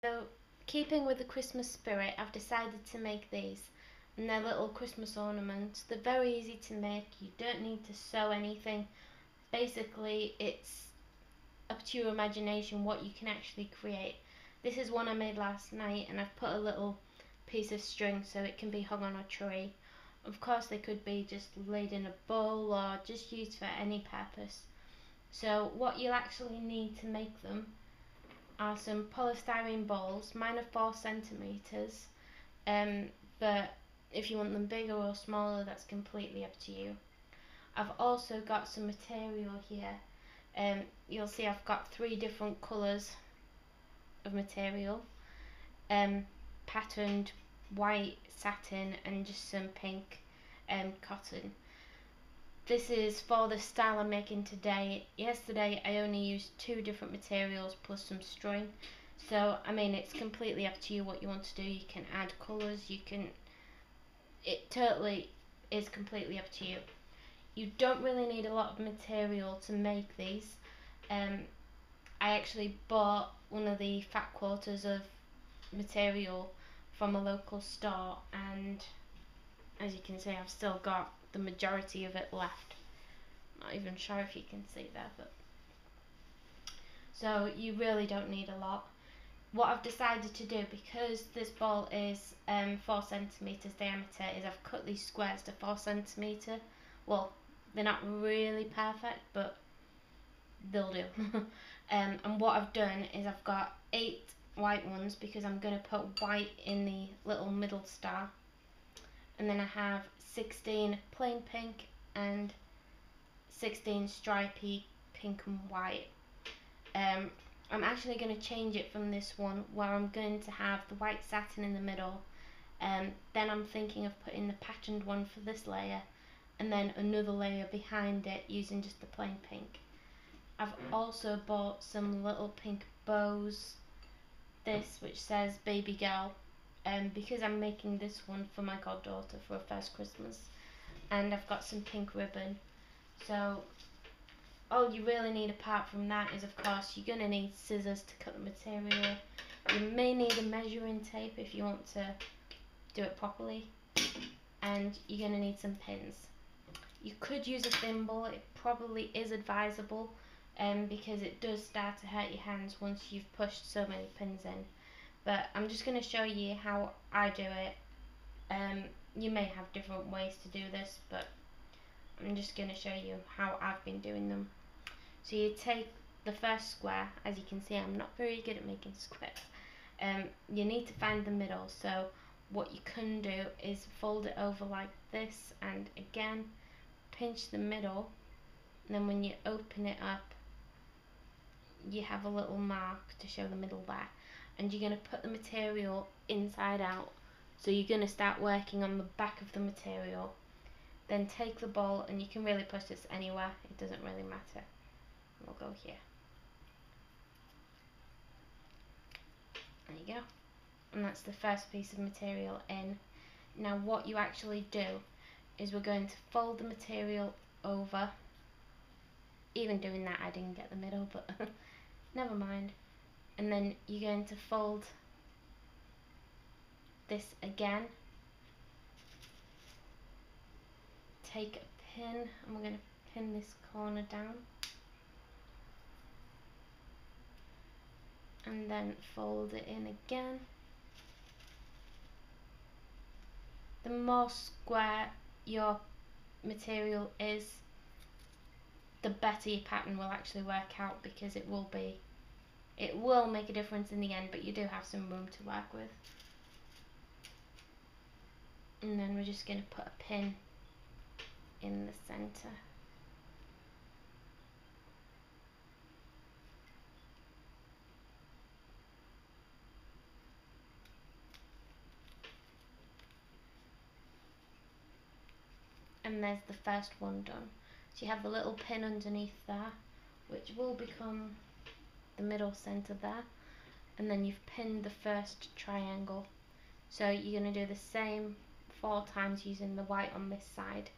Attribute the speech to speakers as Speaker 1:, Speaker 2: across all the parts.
Speaker 1: So, keeping with the Christmas spirit, I've decided to make these, and they're little Christmas ornaments. They're very easy to make, you don't need to sew anything. Basically, it's up to your imagination what you can actually create. This is one I made last night, and I've put a little piece of string so it can be hung on a tree. Of course, they could be just laid in a bowl or just used for any purpose. So what you'll actually need to make them are some polystyrene bowls. Mine are 4 centimeters, but if you want them bigger or smaller, that's completely up to you. I've also got some material here. You'll see I've got 3 different colours of material, patterned white satin and just some pink cotton. This is for the style I'm making today. Yesterday I only used 2 different materials plus some string. So I mean, it's completely up to you what you want to do. You can add colours, it totally is completely up to you. You don't really need a lot of material to make these. I actually bought one of the fat quarters of material from a local store, and as you can see, I've still got the majority of it left. Not even sure if you can see there, but so you really don't need a lot. What I've decided to do, because this ball is 4 centimeters diameter, is I've cut these squares to 4 centimeter. Well, they're not really perfect, but they'll do. And what I've done is I've got 8 white ones because I'm going to put white in the little middle star, and then I have 16 plain pink and 16 stripy pink and white. I'm actually going to change it from this one, where I'm going to have the white satin in the middle, and then I'm thinking of putting the patterned one for this layer, and then another layer behind it using just the plain pink. I've also bought some little pink bows, this which says baby girl, because I'm making this one for my goddaughter for her first Christmas, and I've got some pink ribbon. So all you really need apart from that is, of course, you're going to need scissors to cut the material. You may need a measuring tape if you want to do it properly, and you're going to need some pins. You could use a thimble, it probably is advisable, because it does start to hurt your hands once you've pushed so many pins in. But I'm just going to show you how I do it. You may have different ways to do this, but I'm just going to show you how I've been doing them. So you take the first square. As you can see, I'm not very good at making squares. You need to find the middle, so what you can do is fold it over like this, and again pinch the middle, and then when you open it up you have a little mark to show the middle there, and you're going to put the material inside out. So you're going to start working on the back of the material, then take the ball, and you can really push this anywhere, it doesn't really matter. We'll go here. There you go. And that's the first piece of material in. Now what you actually do is we're going to fold the material over. Even doing that I didn't get the middle, but never mind. And then you're going to fold this again. Take a pin, and we're going to pin this corner down. And then fold it in again. The more square your material is, the better your pattern will actually work out, because it will make a difference in the end, but you do have some room to work with. And then we're just going to put a pin in the center. And there's the first one done. So you have the little pin underneath there, which will become the middle center there, and then you've pinned the first triangle. So you're going to do the same 4 times using the white on this side,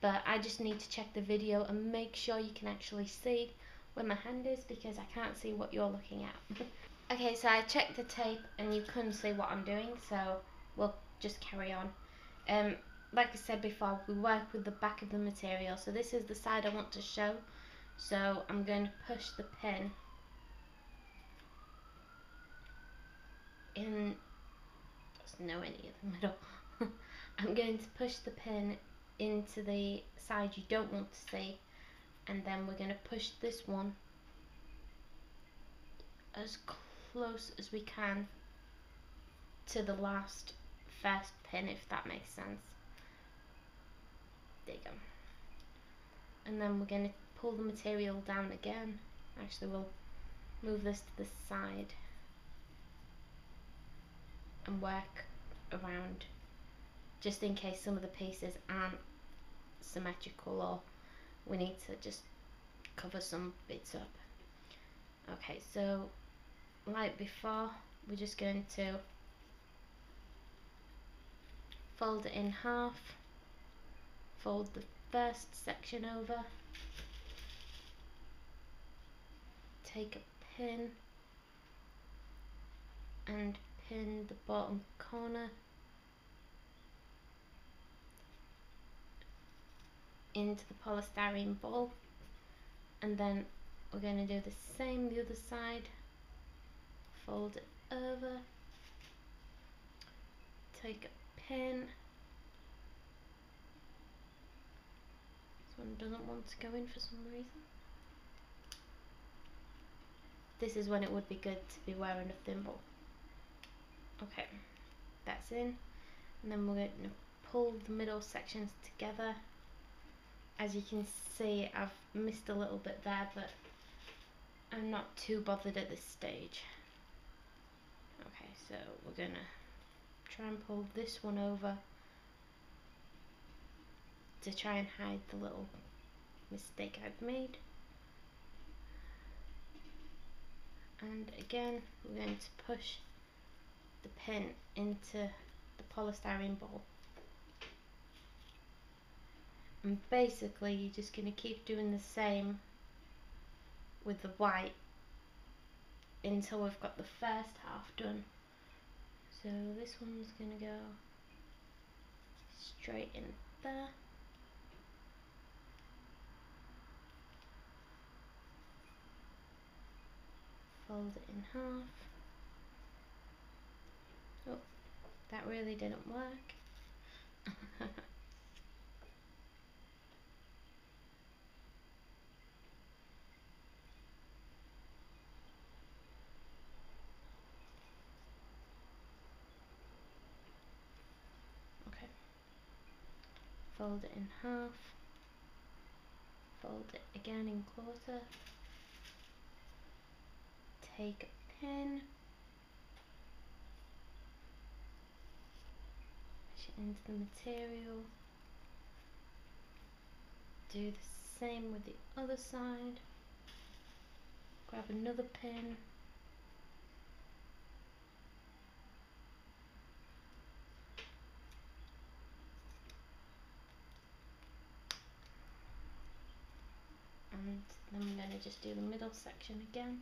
Speaker 1: but I just need to check the video and make sure you can actually see where my hand is, because I can't see what you're looking at. Okay, so I checked the tape and you couldn't see what I'm doing, so we'll just carry on. Like I said before, we work with the back of the material, so this is the side I want to show. So I'm going to push the pin in, there's no any in the middle. I'm going to push the pin into the side you don't want to see, and then we're going to push this one as close as we can to the last first pin, if that makes sense. There you go. And then we're going to pull the material down again. Actually, we'll move this to the side and work around, just in case some of the pieces aren't symmetrical or we need to just cover some bits up. Okay, so like before, we're just going to fold it in half, fold the first section over, take a pin and pin the bottom corner into the polystyrene ball, and then we're going to do the same the other side. Fold it over, take a pin. This one doesn't want to go in for some reason. This is when it would be good to be wearing a thimble. Okay, that's in, and then we're going to pull the middle sections together. As you can see, I've missed a little bit there, but I'm not too bothered at this stage. Okay, so we're gonna try and pull this one over to try and hide the little mistake I've made. And again, we're going to push the pin into the polystyrene ball. And basically you're just going to keep doing the same with the white until we've got the first half done. So this one's going to go straight in there. Fold it in half. Oh, that really didn't work. Okay. Fold it in half. Fold it again in quarter. Take a pin. Push it into the material. Do the same with the other side. Grab another pin. And then I'm going to just do the middle section again.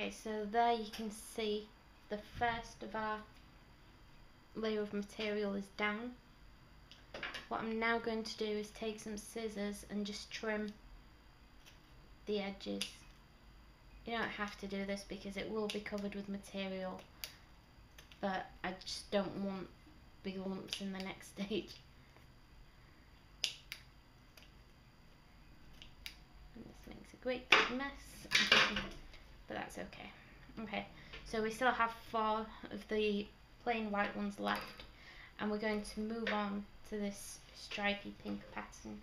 Speaker 1: Okay, so there you can see the first of our layer of material is down. What I'm now going to do is take some scissors and just trim the edges. You don't have to do this because it will be covered with material, but I just don't want big lumps in the next stage. And this makes a great big mess, but that's okay. Okay, so we still have 4 of the plain white ones left, and we're going to move on to this stripy pink pattern.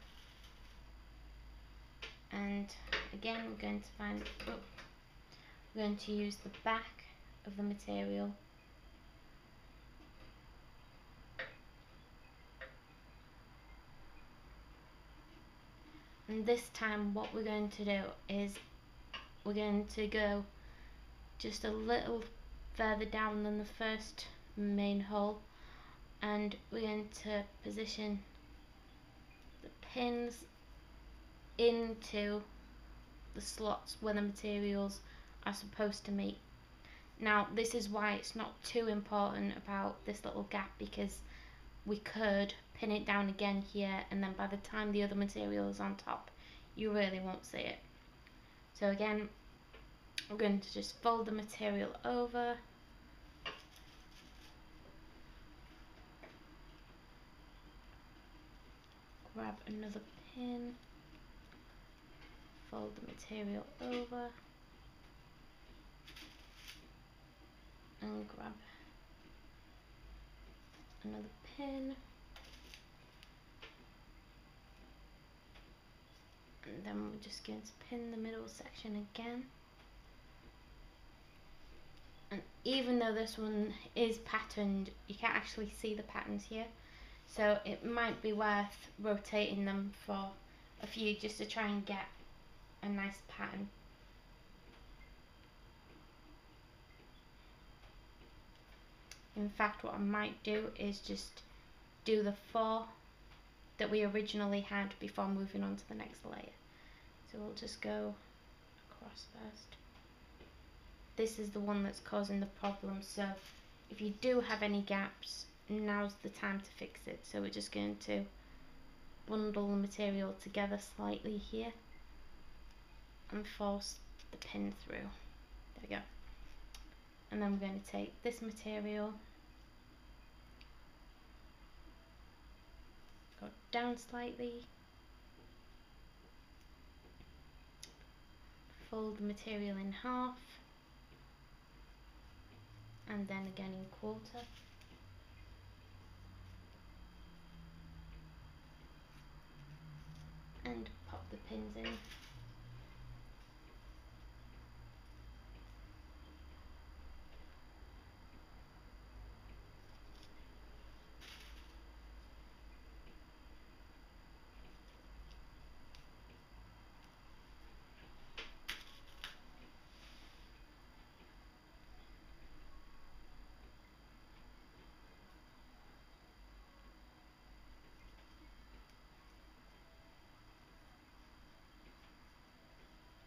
Speaker 1: And again, we're going to use the back of the material and this time what we're going to do is we're going to go just a little further down than the first main hole, and we're going to position the pins into the slots where the materials are supposed to meet. Now this is why it's not too important about this little gap, because we could pin it down again here, and then by the time the other material is on top you really won't see it. So again, we're going to just fold the material over, grab another pin, fold the material over, and grab another pin, and then we're just going to pin the middle section again. And even though this one is patterned, you can't actually see the patterns here, so it might be worth rotating them for a few just to try and get a nice pattern. In fact, what I might do is just do the 4 that we originally had before moving on to the next layer. So we'll just go across first. This is the one that's causing the problem, so if you do have any gaps, now's the time to fix it. So we're just going to bundle the material together slightly here and force the pin through. There we go. And then we're going to take this material, go down slightly, fold the material in half, and then again in quarter. And pop the pins in.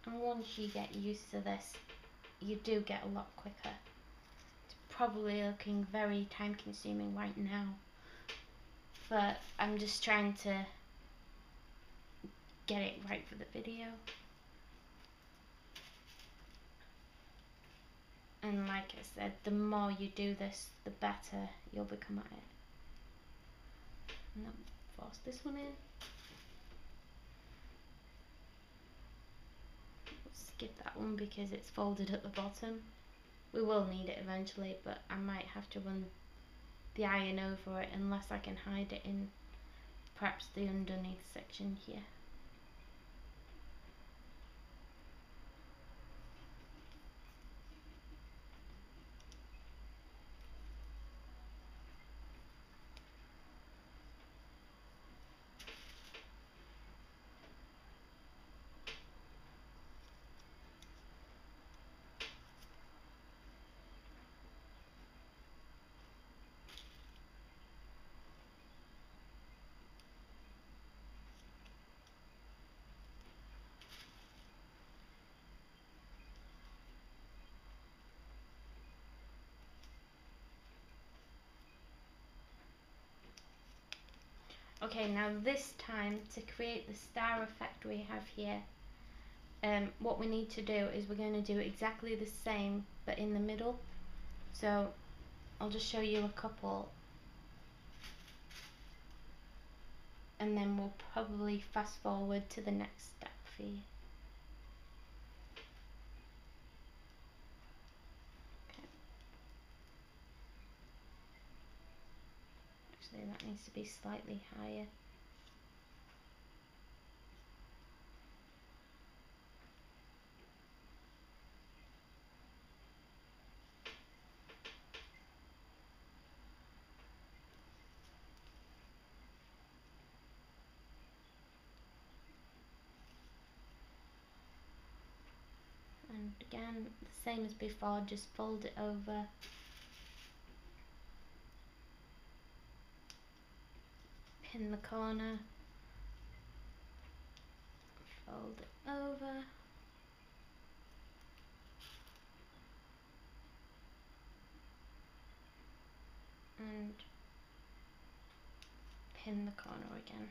Speaker 1: And once you get used to this, you do get a lot quicker. It's probably looking very time consuming right now, but I'm just trying to get it right for the video. And like I said, the more you do this, the better you'll become at it. And then force this one in. Skip that one because it's folded at the bottom. We will need it eventually, but I might have to run the iron over it unless I can hide it in perhaps the underneath section here. Okay, now this time, to create the star effect we have here, what we need to do is we're going to do exactly the same but in the middle. So I'll just show you a couple and then we'll probably fast forward to the next step for you. Okay. Actually, that needs to be slightly higher. And again, the same as before, just fold it over, pin the corner, fold it over, and pin the corner again.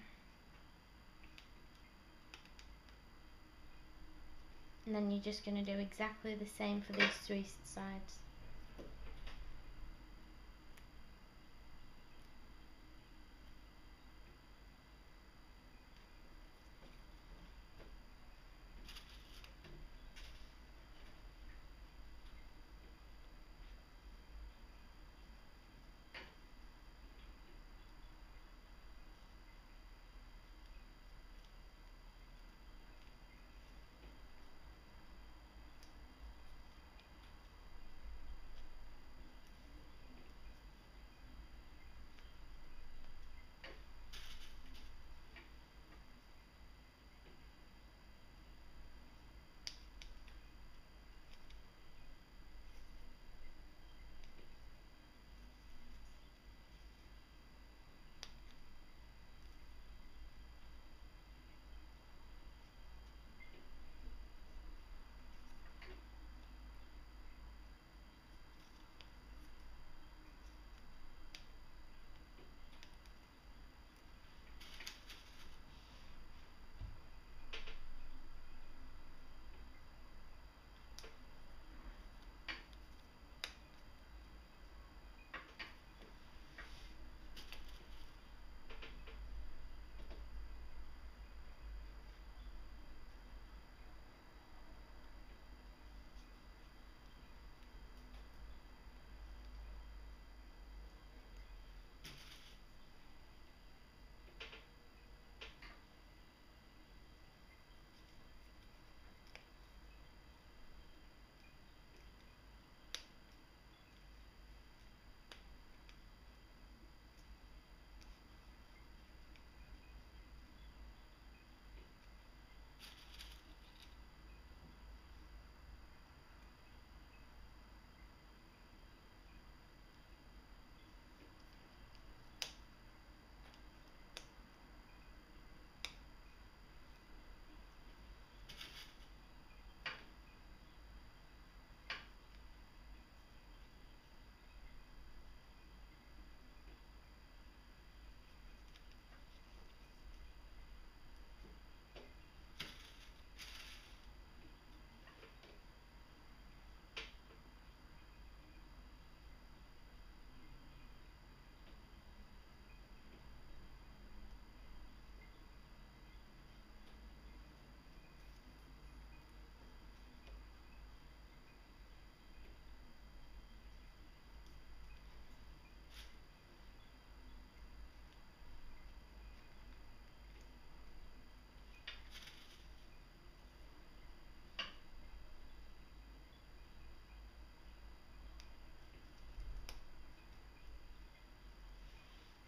Speaker 1: And then you're just going to do exactly the same for these three sides.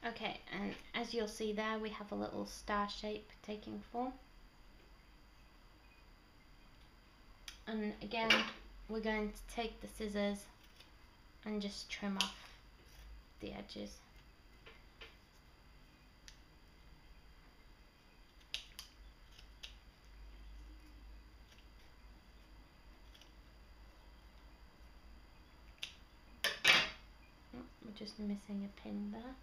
Speaker 1: Okay, and as you'll see there, we have a little star shape taking form. And again, we're going to take the scissors and just trim off the edges. Oh, we're just missing a pin there.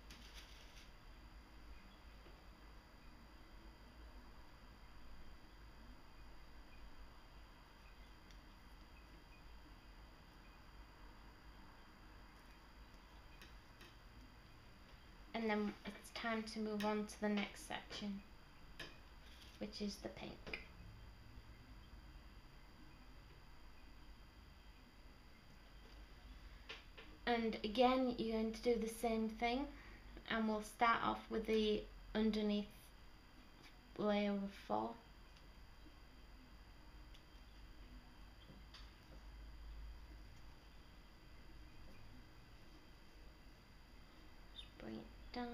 Speaker 1: and then it's time to move on to the next section, which is the pink. And again, you're going to do the same thing, and we'll start off with the underneath layer of 4. Just bring it down.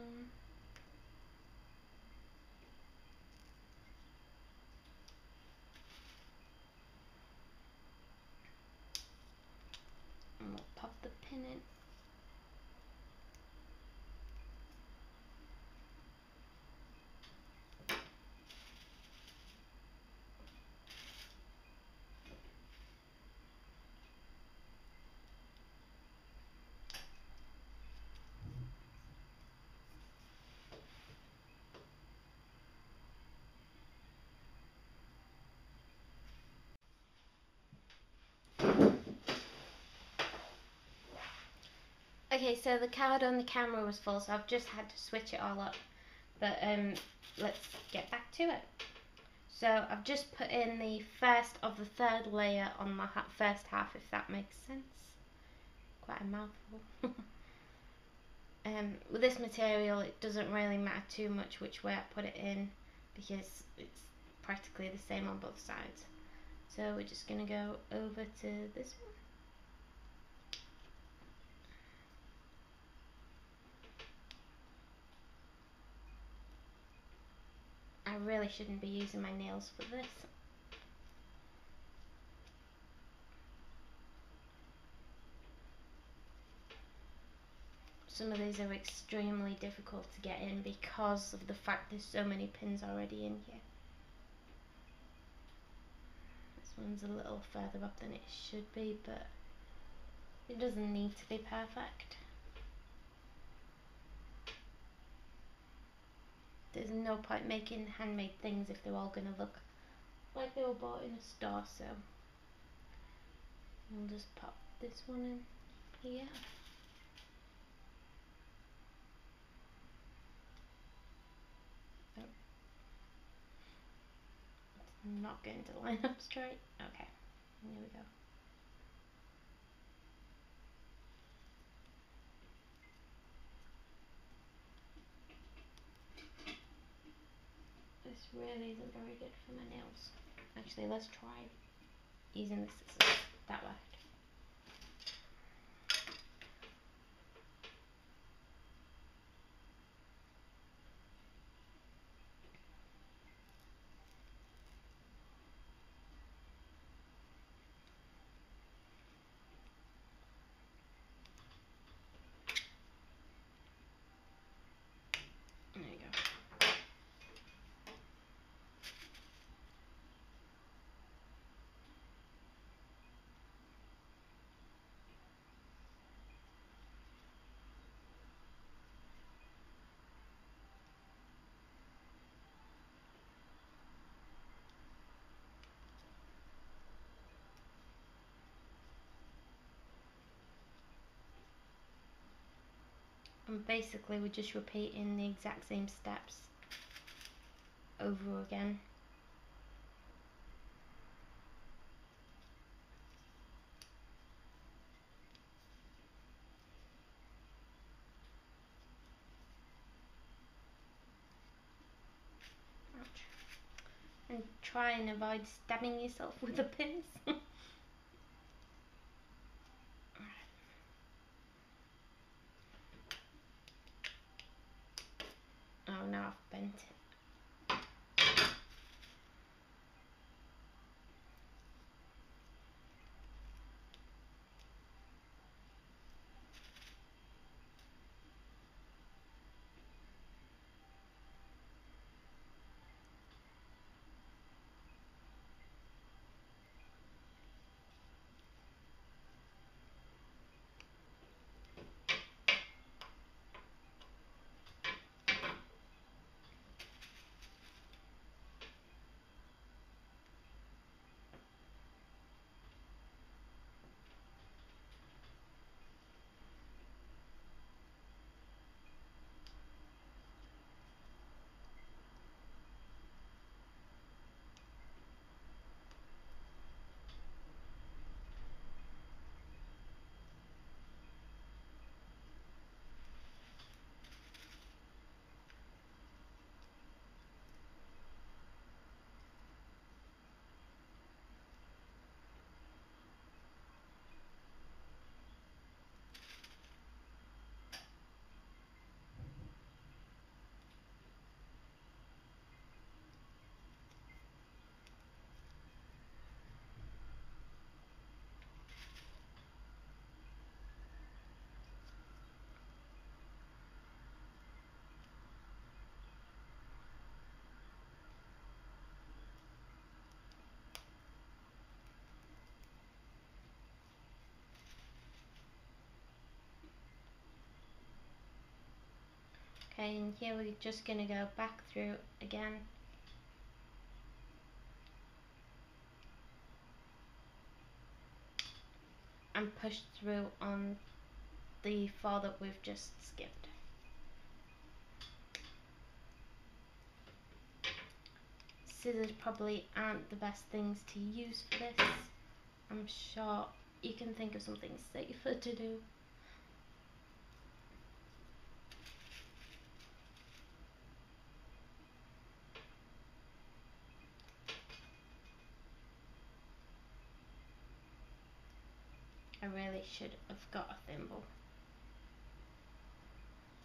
Speaker 1: And we'll pop the pin in. Okay, so the card on the camera was full, so I've just had to switch it all up. But let's get back to it. So I've just put in the first of the third layer on my first half, if that makes sense. Quite a mouthful. With this material, it doesn't really matter too much which way I put it in, because it's practically the same on both sides. So we're just going to go over to this one. I really shouldn't be using my nails for this. Some of these are extremely difficult to get in because of the fact there's so many pins already in here. This one's a little further up than it should be, but it doesn't need to be perfect. There's no point making handmade things if they're all going to look like they were bought in a store, so I'll just pop this one in here. Oh. It's not going to line up straight. Okay, here we go. This really isn't very good for my nails. Actually, let's try using the scissors. That worked. There you go. And basically we're just repeating the exact same steps over again. Ouch. And try and avoid stabbing yourself with the pins. Oh, now I've bent it. Okay, and here we're just going to go back through again. And push through on the 4 that we've just skipped. Scissors probably aren't the best things to use for this. I'm sure you can think of something safer to do. I really should have got a thimble.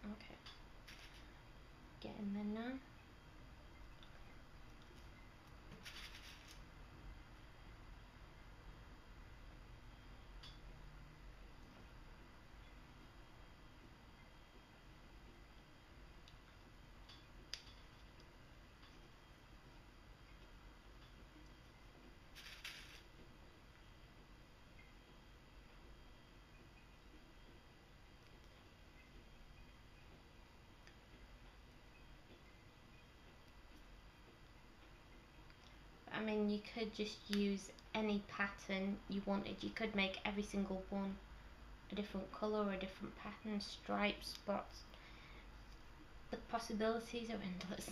Speaker 1: Okay, get in there now. I mean, you could just use any pattern you wanted. You could make every single one a different colour or a different pattern, stripes, spots. The possibilities are endless.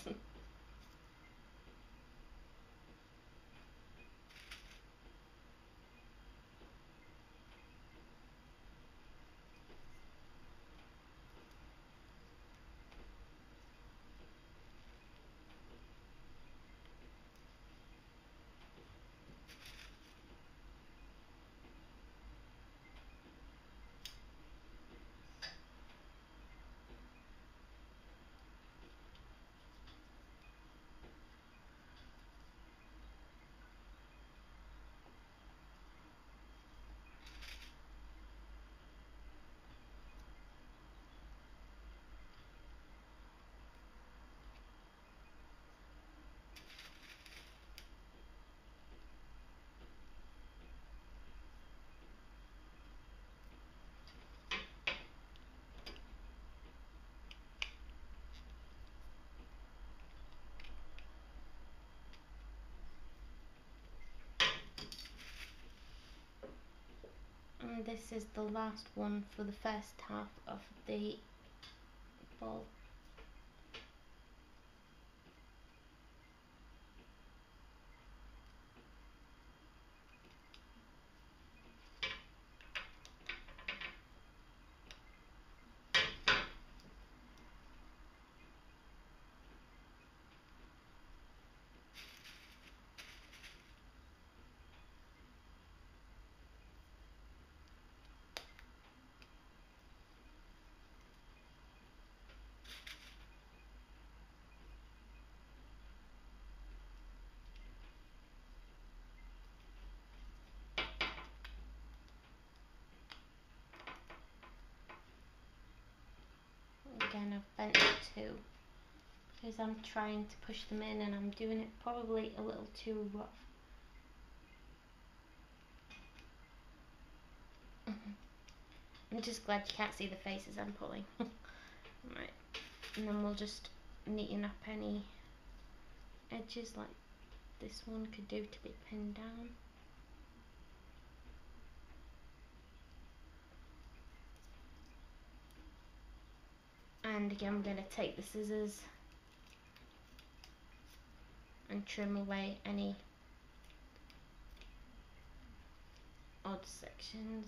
Speaker 1: And this is the last one for the first half of the ball. Again, I've bent it too because I'm trying to push them in and I'm doing it probably a little too rough. I'm just glad you can't see the faces I'm pulling. Right, and then we'll just neaten up any edges like this one could do to be pinned down. And again, we're going to take the scissors and trim away any odd sections.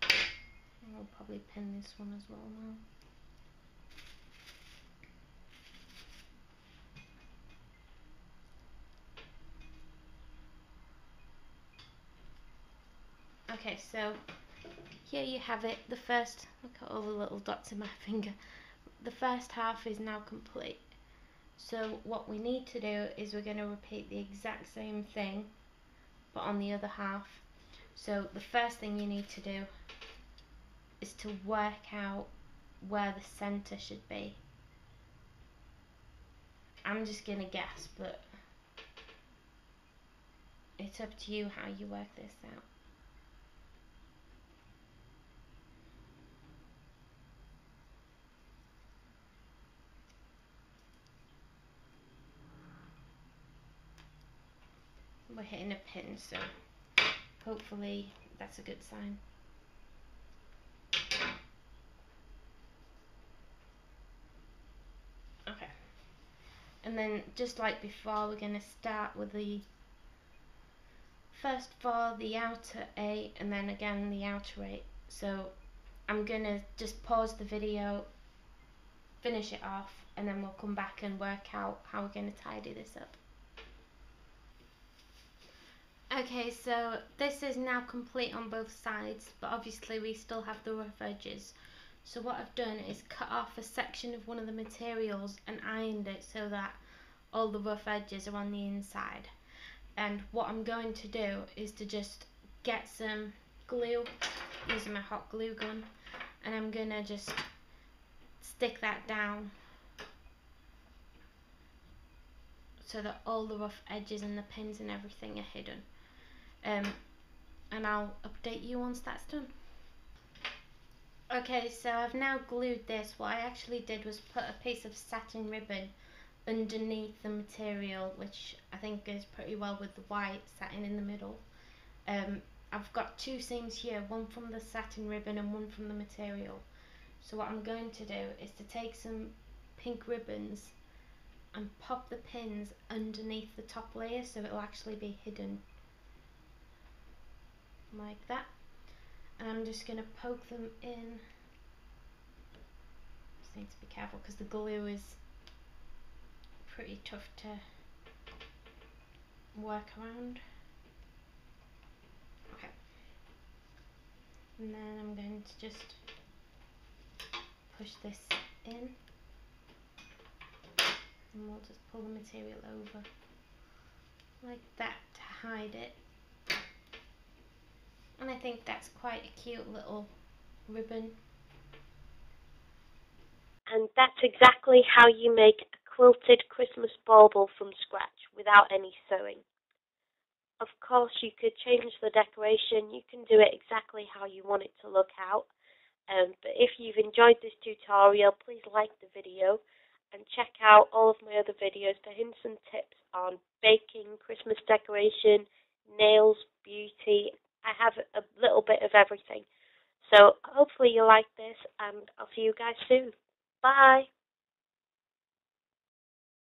Speaker 1: And we'll probably pin this one as well now. Okay, so here you have it. The first, look at all the little dots in my finger. The first half is now complete. So what we need to do is we're going to repeat the exact same thing, but on the other half. So the first thing you need to do is to work out where the center should be. I'm just going to guess, but it's up to you how you work this out. we're hitting a pin, so hopefully that's a good sign. Okay, and then just like before, we're going to start with the first 4, the outer 8, and then again the outer 8. So I'm going to just pause the video, finish it off, and then we'll come back and work out how we're going to tidy this up. Okay, so this is now complete on both sides, but obviously we still have the rough edges. So what I've done is cut off a section of one of the materials and ironed it so that all the rough edges are on the inside. And what I'm going to do is to just get some glue using my hot glue gun, and I'm going to just stick that down so that all the rough edges and the pins and everything are hidden. And I'll update you once that's done. Okay, so I've now glued this. What I actually did was put a piece of satin ribbon underneath the material, which I think goes pretty well with the white satin in the middle. I've got 2 seams here, one from the satin ribbon and one from the material. So what I'm going to do is to take some pink ribbons and pop the pins underneath the top layer so it'll actually be hidden like that. And I'm just going to poke them in. Just need to be careful because the glue is pretty tough to work around. Okay. And then I'm going to just push this in, and we'll just pull the material over like that to hide it. And I think that's quite a cute little ribbon.
Speaker 2: And that's exactly how you make a quilted Christmas bauble from scratch without any sewing. Of course, you could change the decoration. You can do it exactly how you want it to look out. But if you've enjoyed this tutorial, please like the video and check out all of my other videos for hints and tips on baking, Christmas decoration, nails, beauty. I have a little bit of everything. So hopefully you like this, and I'll see you guys soon. Bye!